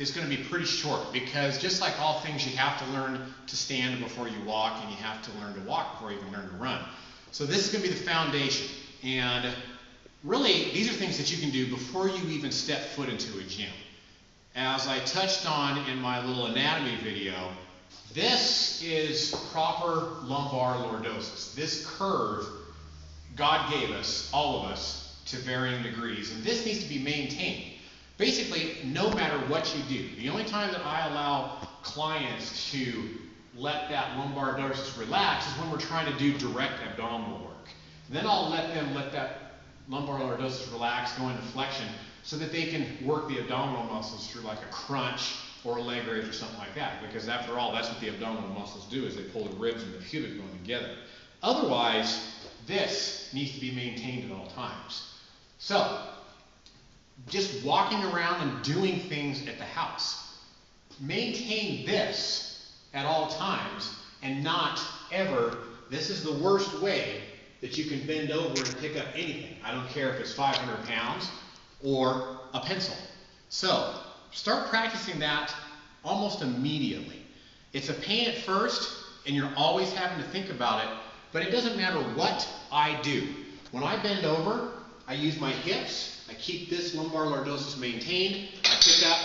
is going to be pretty short, because just like all things, you have to learn to stand before you walk, and you have to learn to walk before you can learn to run. So this is going to be the foundation, and really these are things that you can do before you even step foot into a gym. As I touched on in my little anatomy video, this is proper lumbar lordosis. This curve God gave us, all of us, to varying degrees, and this needs to be maintained. Basically, no matter what you do. The only time that I allow clients to let that lumbar lordosis relax is when we're trying to do direct abdominal work. Then I'll let them let that lumbar lordosis relax, go into flexion, so that they can work the abdominal muscles through like a crunch or a leg raise or something like that. Because after all, that's what the abdominal muscles do, is they pull the ribs and the pubic bone together. Otherwise, this needs to be maintained at all times. So, just walking around and doing things at the house. Maintain this at all times, and not ever, this is the worst way that you can bend over and pick up anything. I don't care if it's 500 pounds or a pencil. So, start practicing that almost immediately. It's a pain at first, and you're always having to think about it, but it doesn't matter what I do. When I bend over, I use my hips, I keep this lumbar lordosis maintained, I pick up,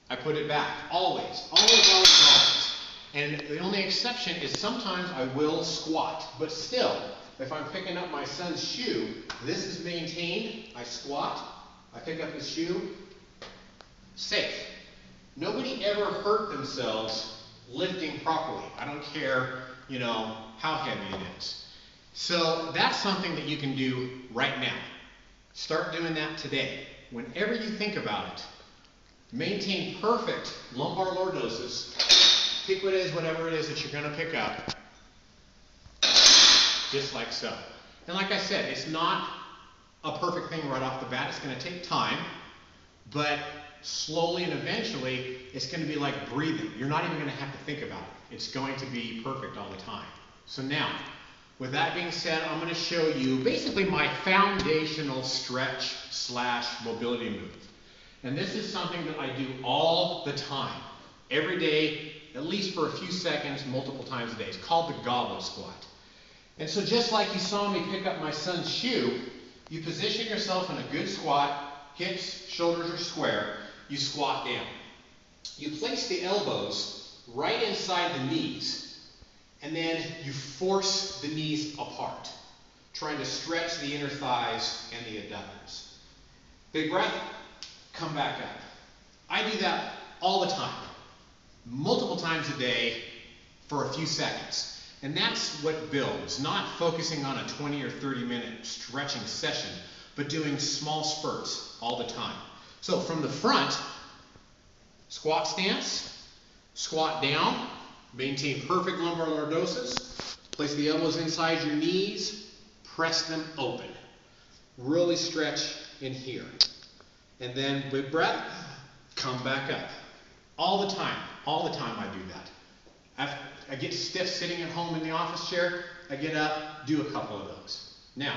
I put it back. Always, always, always, always. And the only exception is sometimes I will squat, but still, if I'm picking up my son's shoe, this is maintained, I squat, I pick up his shoe, safe. Nobody ever hurt themselves lifting properly. I don't care, you know, how heavy it is. So that's something that you can do right now. Start doing that today. Whenever you think about it, maintain perfect lumbar lordosis. Pick what it is, whatever it is that you're going to pick up, just like so. And like I said, it's not a perfect thing right off the bat. It's going to take time, but slowly and eventually, it's going to be like breathing. You're not even going to have to think about it. It's going to be perfect all the time. So now, with that being said, I'm going to show you basically my foundational stretch / mobility move. And this is something that I do all the time, every day, at least for a few seconds, multiple times a day. It's called the Goblet Squat. And so just like you saw me pick up my son's shoe, you position yourself in a good squat, hips, shoulders are square, you squat down. You place the elbows right inside the knees, and then you force the knees apart, trying to stretch the inner thighs and the adductors. Big breath, come back up. I do that all the time, multiple times a day for a few seconds. And that's what builds, not focusing on a 20 or 30 minute stretching session, but doing small spurts all the time. So from the front, squat stance, squat down, maintain perfect lumbar lordosis, place the elbows inside your knees, press them open. Really stretch in here. And then big breath, come back up. All the time I do that. I get stiff sitting at home in the office chair, I get up, do a couple of those. Now,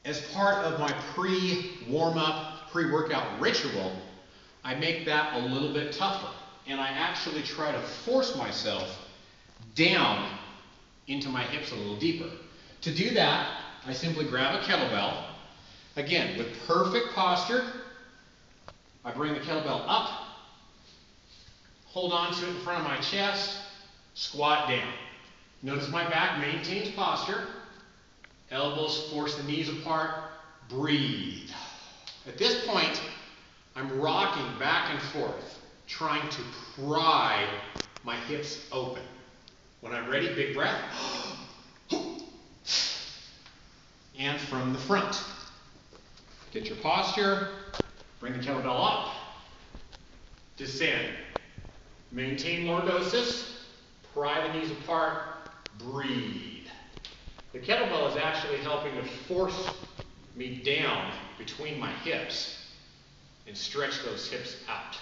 as part of my pre-warm-up, pre-workout ritual, I make that a little bit tougher. And I actually try to force myself down into my hips a little deeper. To do that, I simply grab a kettlebell. Again, with perfect posture, I bring the kettlebell up, hold on to it in front of my chest, squat down. Notice my back maintains posture. Elbows force the knees apart. Breathe. At this point, I'm rocking back and forth, trying to pry my hips open. When I'm ready, big breath. And from the front. Get your posture. Bring the kettlebell up. Descend. Maintain lordosis. Pry the knees apart. Breathe. The kettlebell is actually helping to force me down between my hips and stretch those hips out.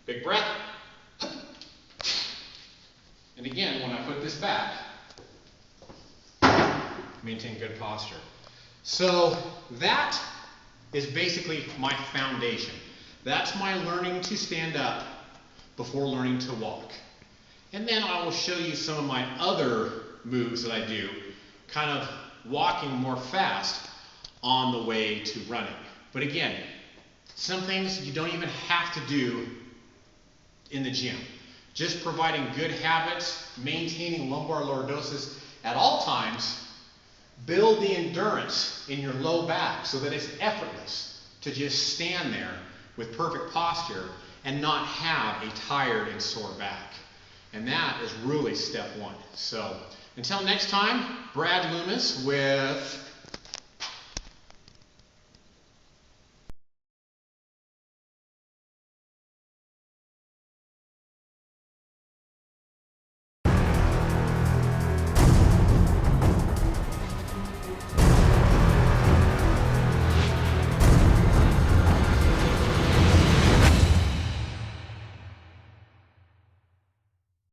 Big breath. And again, when I put this back, maintain good posture. So that is basically my foundation. That's my learning to stand up before learning to walk. And then I will show you some of my other moves that I do, kind of walking more fast on the way to running. But again, some things you don't even have to do in the gym. Just providing good habits, maintaining lumbar lordosis at all times, build the endurance in your low back so that it's effortless to just stand there with perfect posture and not have a tired and sore back. And that is really step one. So until next time, Brad Loomis with